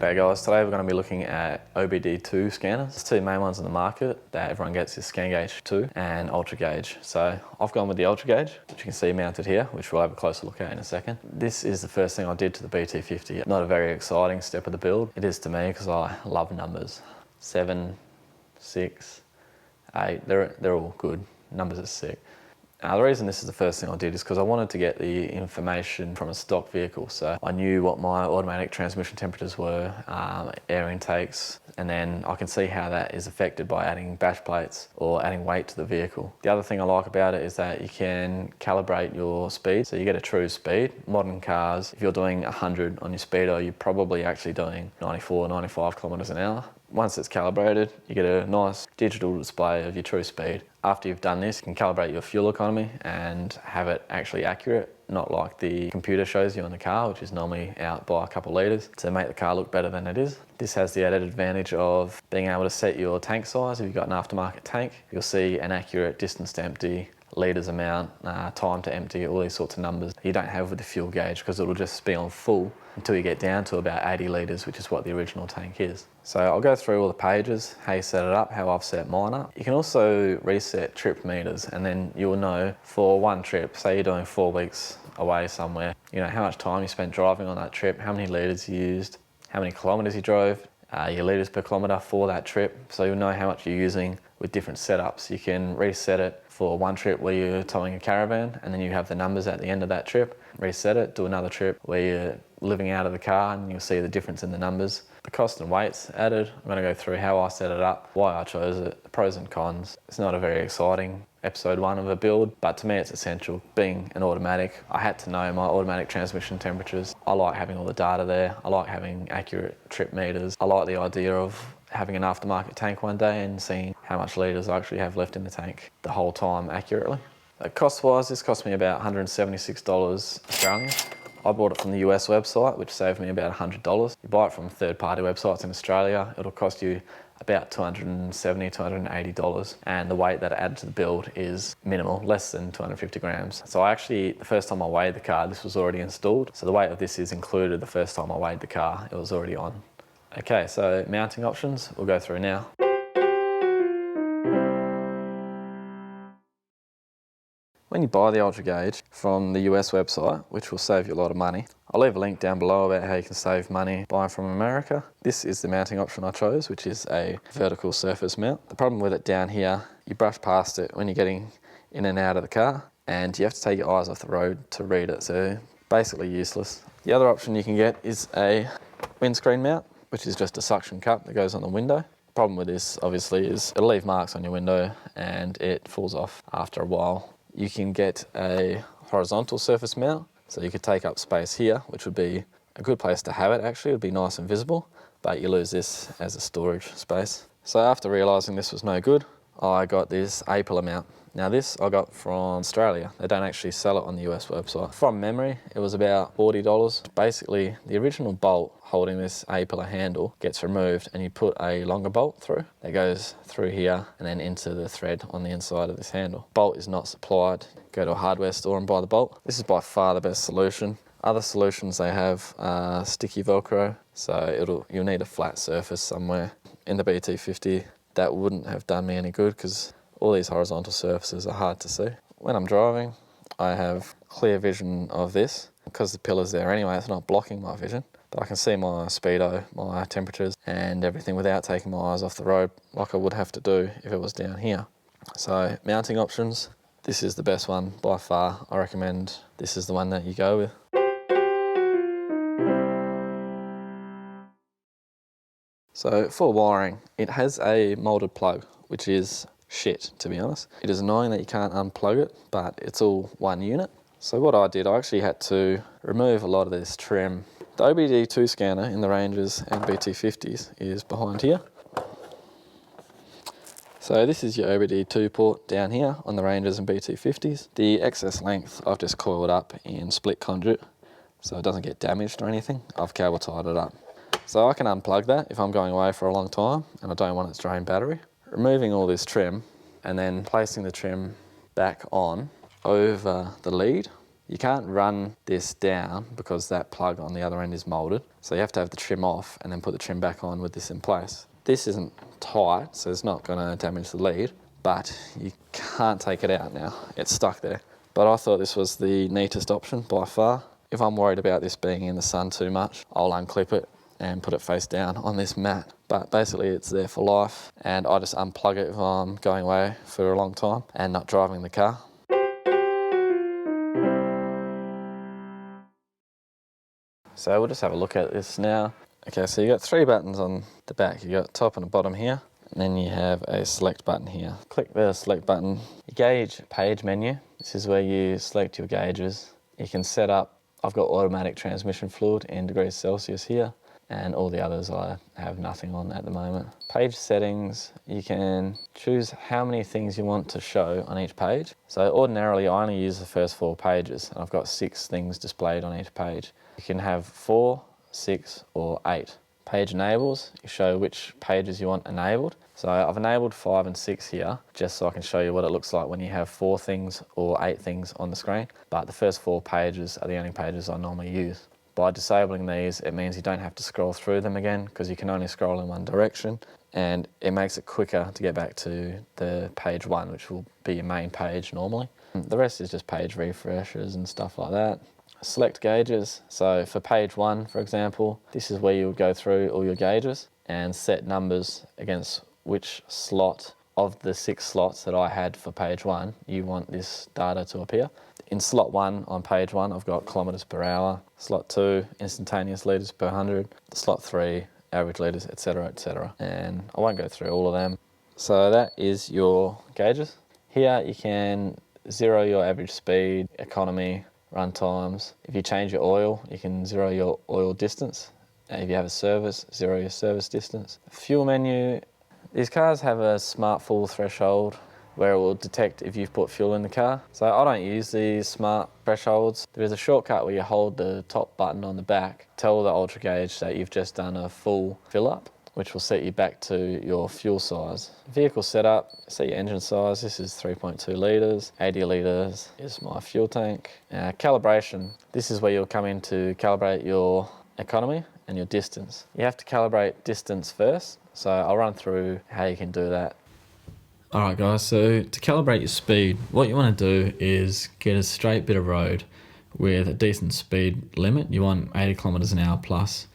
G'day guys, today we're going to be looking at OBD II scanners. There's two main ones in the market that everyone gets is Gauge 2 and Ultragauge. So I've gone with the Ultragauge, which you can see mounted here, which we'll have a closer look at in a second. This is the first thing I did to the BT-50. Not a very exciting step of the build. It is to me because I love numbers. 7, 6, 8, they're all good. Numbers are sick. The reason this is the first thing I did is because I wanted to get the information from a stock vehicle. So I knew what my automatic transmission temperatures were, air intakes, and then I can see how that is affected by adding bash plates or adding weight to the vehicle. The other thing I like about it is that you can calibrate your speed, so you get a true speed. Modern cars, if you're doing 100 on your speedo, you're probably actually doing 94, 95 kilometers an hour. Once it's calibrated, you get a nice digital display of your true speed. After you've done this, you can calibrate your fuel economy and have it actually accurate, not like the computer shows you on the car, which is normally out by a couple of litres to make the car look better than it is. This has the added advantage of being able to set your tank size. If you've got an aftermarket tank, you'll see an accurate distance to empty, litres amount, time to empty, all these sorts of numbers you don't have with the fuel gauge because it'll just be on full until you get down to about 80 litres, which is what the original tank is. So I'll go through all the pages, how you set it up, how I've set mine up. You can also reset trip meters, and then you'll know for one trip, say you're doing 4 weeks away somewhere, you know how much time you spent driving on that trip, how many litres you used, how many kilometres you drove, your litres per kilometre for that trip, so you'll know how much you're using with different setups. You can reset it for one trip where you're towing a caravan and then you have the numbers at the end of that trip. Reset it, do another trip where you're living out of the car and you'll see the difference in the numbers. The cost and weights added, I'm going to go through how I set it up, why I chose it, the pros and cons. It's not a very exciting episode 1 of a build, but to me it's essential. Being an automatic, I had to know my automatic transmission temperatures. I like having all the data there. I like having accurate trip meters. I like the idea of having an aftermarket tank one day and seeing how much litres I actually have left in the tank the whole time accurately. Cost-wise, this cost me about $176 Australian. I bought it from the US website, which saved me about $100. You buy it from third-party websites in Australia, it'll cost you about $270, $280, and the weight that it added to the build is minimal, less than 250 grams. So the first time I weighed the car, this was already installed. So the weight of this is included the first time I weighed the car, it was already on. Okay, so mounting options, we'll go through now. When you buy the Ultragauge from the US website, which will save you a lot of money, I'll leave a link down below about how you can save money buying from America. This is the mounting option I chose, which is a vertical surface mount. The problem with it down here, you brush past it when you're getting in and out of the car, and you have to take your eyes off the road to read it, so basically useless. The other option you can get is a windscreen mount, which is just a suction cup that goes on the window. The problem with this, obviously, is it'll leave marks on your window and it falls off after a while. You can get a horizontal surface mount, so you could take up space here, which would be a good place to have it actually. It would be nice and visible, but you lose this as a storage space. So after realising this was no good, I got this A-pillar mount. Now this I got from Australia. They don't actually sell it on the US website. From memory, it was about $40. Basically, the original bolt holding this A-pillar handle gets removed and you put a longer bolt through that goes through here and then into the thread on the inside of this handle. Bolt is not supplied. Go to a hardware store and buy the bolt. This is by far the best solution. Other solutions they have are sticky Velcro, so you'll need a flat surface somewhere. In the BT-50, that wouldn't have done me any good because all these horizontal surfaces are hard to see. When I'm driving, I have clear vision of this. Because the pillar's there anyway, it's not blocking my vision, but I can see my speedo, my temperatures and everything without taking my eyes off the road like I would have to do if it was down here. So mounting options, this is the best one by far. I recommend this is the one that you go with. So for wiring, it has a moulded plug, which is shit, to be honest. It is annoying that you can't unplug it, but it's all one unit. So what I did, I actually had to remove a lot of this trim. The OBD II scanner in the Rangers and BT-50s is behind here. So this is your OBD II port down here on the Rangers and BT-50s. The excess length I've just coiled up in split conduit so it doesn't get damaged or anything. I've cable tied it up. So I can unplug that if I'm going away for a long time and I don't want it to drain battery. Removing all this trim and then placing the trim back on over the lead You can't run this down because that plug on the other end is moulded. So you have to have the trim off and then put the trim back on with this in place. This isn't tight, so it's not going to damage the lead, but you can't take it out now. It's stuck there. But I thought this was the neatest option by far. If I'm worried about this being in the sun too much, I'll unclip it and put it face down on this mat. But basically it's there for life, and I just unplug it if I'm going away for a long time and not driving the car. So we'll just have a look at this now. Okay, so you got 3 buttons on the back. You got top and the bottom here, and then you have a select button here. Click the select button. Your gauge page menu. This is where you select your gauges. You can set up, I've got automatic transmission fluid in degrees Celsius here, and all the others I have nothing on at the moment. Page settings, you can choose how many things you want to show on each page. So ordinarily I only use the first 4 pages, and I've got 6 things displayed on each page. You can have 4, 6 or 8. Page enables, you show which pages you want enabled. So I've enabled 5 and 6 here, just so I can show you what it looks like when you have 4 things or 8 things on the screen. But the first 4 pages are the only pages I normally use. By disabling these, it means you don't have to scroll through them again, because you can only scroll in one direction, and it makes it quicker to get back to the page 1, which will be your main page normally. The rest is just page refreshers and stuff like that. Select gauges. So for page 1, for example, this is where you would go through all your gauges and set numbers against which slot of the 6 slots that I had for page 1 you want this data to appear. In slot 1 on page 1, I've got kilometres per hour. Slot 2, instantaneous litres per 100. Slot 3, average litres, etc, etc. And I won't go through all of them. So that is your gauges. Here you can zero your average speed, economy, run times. If you change your oil, you can zero your oil distance. If you have a service, zero your service distance. Fuel menu. These cars have a smart full threshold where it will detect if you've put fuel in the car. So I don't use these smart thresholds. There is a shortcut where you hold the top button on the back, tell the Ultragauge that you've just done a full fill up, which will set you back to your fuel size. Vehicle setup, set your engine size. This is 3.2 litres, 80 litres is my fuel tank. Calibration, this is where you'll come in to calibrate your economy and your distance. You have to calibrate distance first, so I'll run through how you can do that. Alright guys, so to calibrate your speed, what you want to do is get a straight bit of road with a decent speed limit. You want 80 kilometers an hour plus.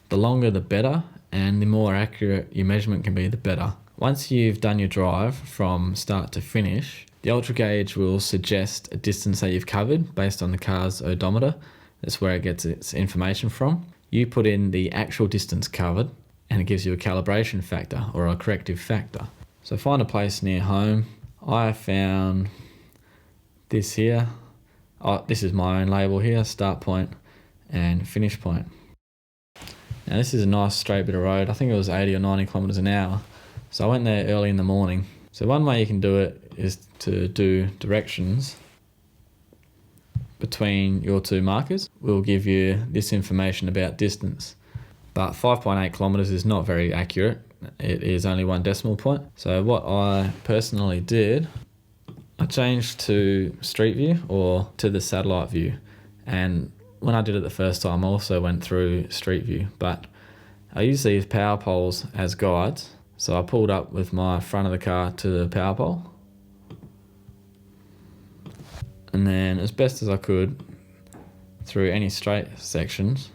The longer the better, and the more accurate your measurement can be, the better. Once you've done your drive from start to finish, the Ultragauge will suggest a distance that you've covered based on the car's odometer. That's where it gets its information from. You put in the actual distance covered, and it gives you a calibration factor or a corrective factor. So find a place near home. I found this here. This is my own label here, start point and finish point. Now this is a nice straight bit of road. I think it was 80 or 90 kilometers an hour. So I went there early in the morning. So one way you can do it is to do directions between your 2 markers. Will give you this information about distance. But 5.8 kilometers is not very accurate. It is only 1 decimal point. So what I personally did, I changed to street view or to the satellite view. And when I did it the first time, I also went through street view, but I use these power poles as guides. So I pulled up with my front of the car to the power pole. And then as best as I could, through any straight sections,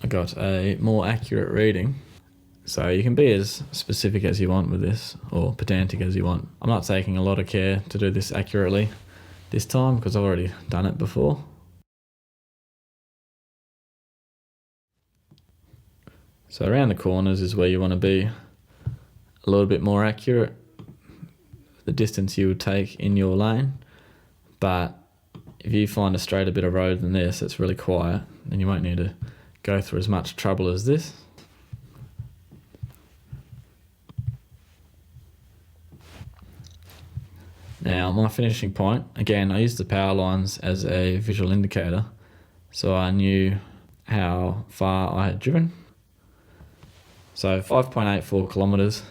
I got a more accurate reading. So you can be as specific as you want with this, or pedantic as you want. I'm not taking a lot of care to do this accurately this time because I've already done it before. So around the corners is where you want to be a little bit more accurate, the distance you would take in your lane. But if you find a straighter bit of road than this, it's really quiet, then you won't need to go through as much trouble as this. Now my finishing point, again I used the power lines as a visual indicator, so I knew how far I had driven. So 5.84 kilometers,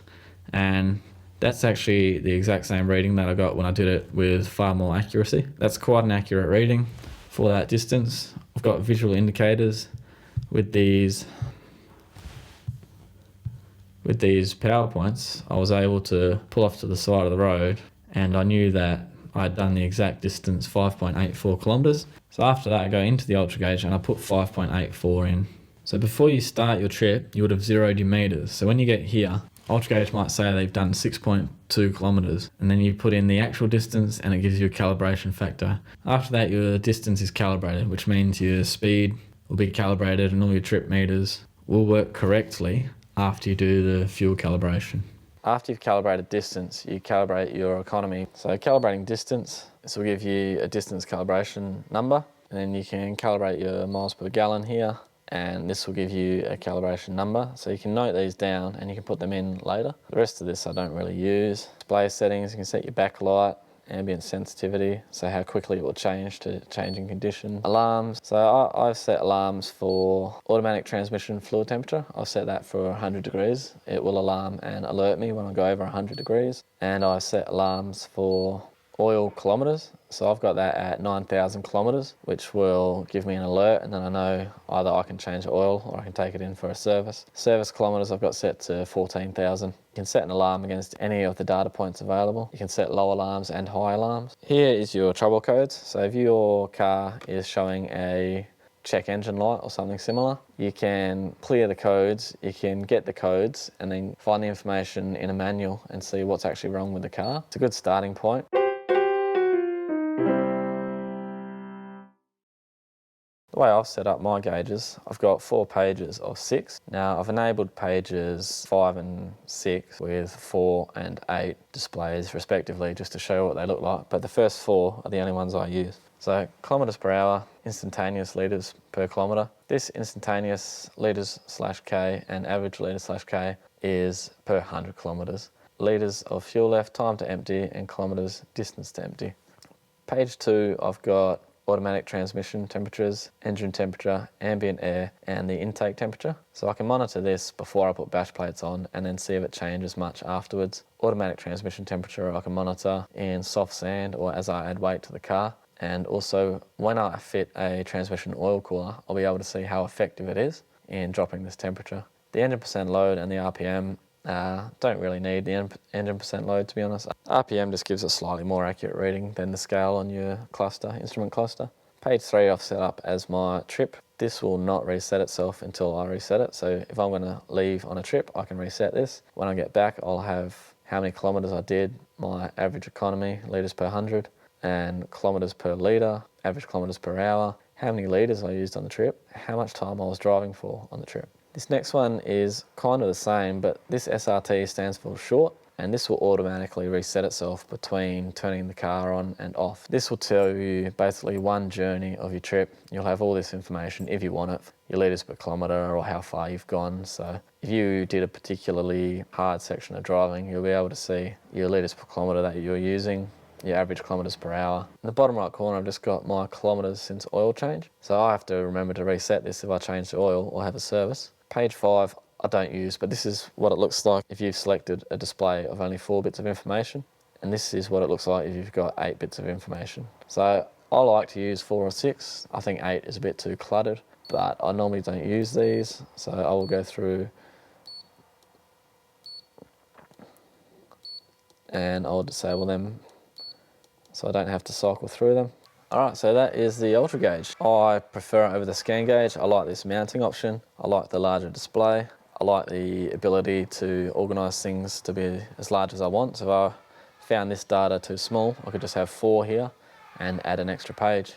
and that's actually the exact same reading that I got when I did it with far more accuracy. That's quite an accurate reading. for that distance. I've got visual indicators with these power points. I was able to pull off to the side of the road, and I knew that I'd done the exact distance, 5.84 kilometers. So after that, I go into the Ultragauge and I put 5.84 in. So before you start your trip, you would have zeroed your meters. So when you get here, Ultragauge might say they've done 6.2 kilometers, and then you put in the actual distance and it gives you a calibration factor. After that, your distance is calibrated, which means your speed will be calibrated and all your trip meters will work correctly after you do the fuel calibration. After you've calibrated distance, you calibrate your economy. So calibrating distance, this will give you a distance calibration number, and then you can calibrate your miles per gallon here, and this will give you a calibration number. So you can note these down and you can put them in later. The rest of this I don't really use. Display settings, you can set your backlight, ambient sensitivity, so how quickly it will change to changing condition. Alarms, so I've set alarms for automatic transmission fluid temperature. I've set that for 100 degrees. It will alarm and alert me when I go over 100 degrees. And I set alarms for oil kilometers. So I've got that at 9,000 kilometers, which will give me an alert, and then I know either I can change the oil or I can take it in for a service. Service kilometers I've got set to 14,000. You can set an alarm against any of the data points available. You can set low alarms and high alarms. Here is your trouble codes. So if your car is showing a check engine light or something similar, you can clear the codes, you can get the codes and then find the information in a manual and see what's actually wrong with the car. It's a good starting point. The way I've set up my gauges, I've got 4 pages of 6. Now I've enabled pages 5 and 6 with 4 and 8 displays respectively, just to show what they look like, but the first 4 are the only ones I use. So kilometers per hour, instantaneous litres per kilometre. This instantaneous litres/k and average litres/k is per 100 kilometres. Litres of fuel left, time to empty, and kilometres distance to empty. Page 2, I've got automatic transmission temperatures, engine temperature, ambient air, and the intake temperature. So I can monitor this before I put bash plates on and then see if it changes much afterwards. Automatic transmission temperature I can monitor in soft sand or as I add weight to the car. And also when I fit a transmission oil cooler, I'll be able to see how effective it is in dropping this temperature. The engine percent load and the RPM don't really need the engine percent load, to be honest. RPM just gives a slightly more accurate reading than the scale on your cluster, instrument cluster. Page 3 I've set up as my trip. This will not reset itself until I reset it. So if I'm going to leave on a trip, I can reset this. When I get back, I'll have how many kilometres I did, my average economy, litres per 100, and kilometres per litre, average kilometres per hour, how many litres I used on the trip, how much time I was driving for on the trip. This next one is kind of the same, but this SRT stands for short, and this will automatically reset itself between turning the car on and off. This will tell you basically one journey of your trip. You'll have all this information if you want it, your litres per kilometre or how far you've gone. So if you did a particularly hard section of driving, you'll be able to see your litres per kilometre that you're using, your average kilometres per hour. In the bottom right corner, I've just got my kilometres since oil change. So I have to remember to reset this if I change the oil or have a service. Page 5 I don't use, but this is what it looks like if you've selected a display of only 4 bits of information. And this is what it looks like if you've got 8 bits of information. So I like to use 4 or 6. I think 8 is a bit too cluttered, but I normally don't use these. So I will go through and I'll disable them so I don't have to cycle through them. Alright, so that is the Ultragauge. I prefer it over the scan gauge. I like this mounting option. I like the larger display. I like the ability to organise things to be as large as I want. So if I found this data too small, I could just have 4 here and add an extra page.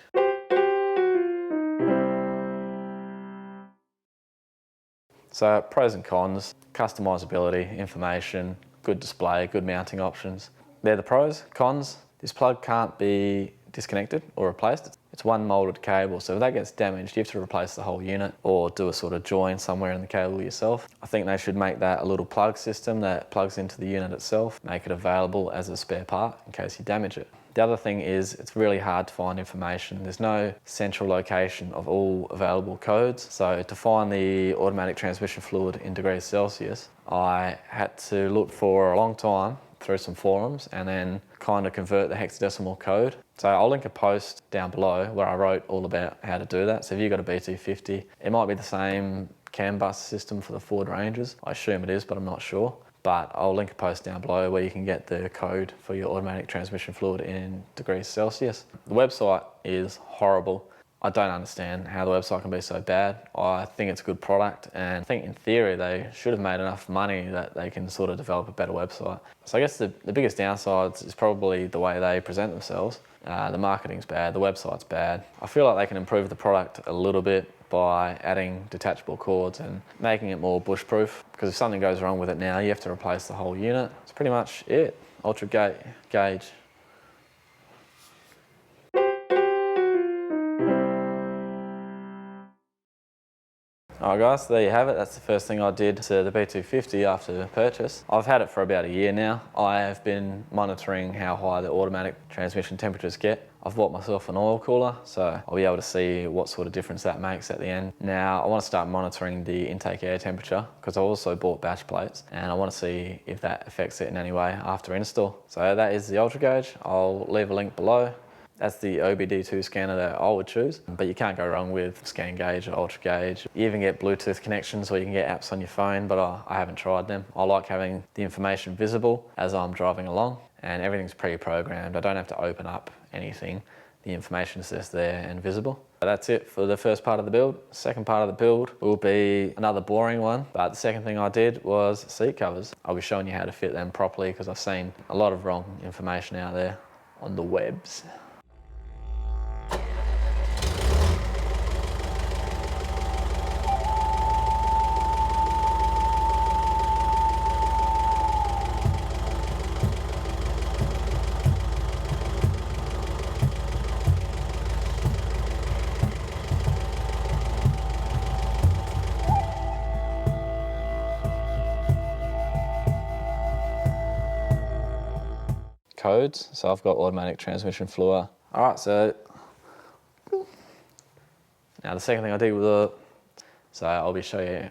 So pros and cons, customisability, information, good display, good mounting options. They're the pros. Cons, this plug can't be disconnected or replaced. It's one moulded cable, so if that gets damaged, you have to replace the whole unit or do a sort of join somewhere in the cable yourself. I think they should make that a little plug system that plugs into the unit itself, make it available as a spare part in case you damage it. The other thing is it's really hard to find information. There's no central location of all available codes. So to find the automatic transmission fluid in degrees Celsius, I had to look for a long time through some forums and then kind of convert the hexadecimal code. So I'll link a post down below where I wrote all about how to do that. So if you've got a BT-50, it might be the same CAN bus system for the Ford Rangers. I assume it is, but I'm not sure. But I'll link a post down below where you can get the code for your automatic transmission fluid in degrees Celsius. The website is horrible. I don't understand how the website can be so bad. I think it's a good product, and I think in theory they should have made enough money that they can sort of develop a better website. So I guess the biggest downsides is probably the way they present themselves. The marketing's bad, the website's bad. I feel like they can improve the product a little bit by adding detachable cords and making it more bush-proof, because if something goes wrong with it now, you have to replace the whole unit. That's pretty much it. Ultragauge. Alright guys, there you have it. That's the first thing I did to the BT-50 after purchase. I've had it for about a year now. I have been monitoring how high the automatic transmission temperatures get. I've bought myself an oil cooler, so I'll be able to see what sort of difference that makes at the end. Now, I want to start monitoring the intake air temperature because I also bought batch plates, and I want to see if that affects it in any way after install. So that is the Ultragauge. I'll leave a link below. That's the OBD II scanner that I would choose, but you can't go wrong with Scangauge or Ultragauge. You even get Bluetooth connections where you can get apps on your phone, but I haven't tried them. I like having the information visible as I'm driving along, and everything's pre-programmed. I don't have to open up anything. The information is just there and visible. So that's it for the first part of the build. Second part of the build will be another boring one, but the second thing I did was seat covers. I'll be showing you how to fit them properly because I've seen a lot of wrong information out there on the webs. Codes, so I've got automatic transmission fluid. All right, so now the second thing I did with it, so I'll be showing you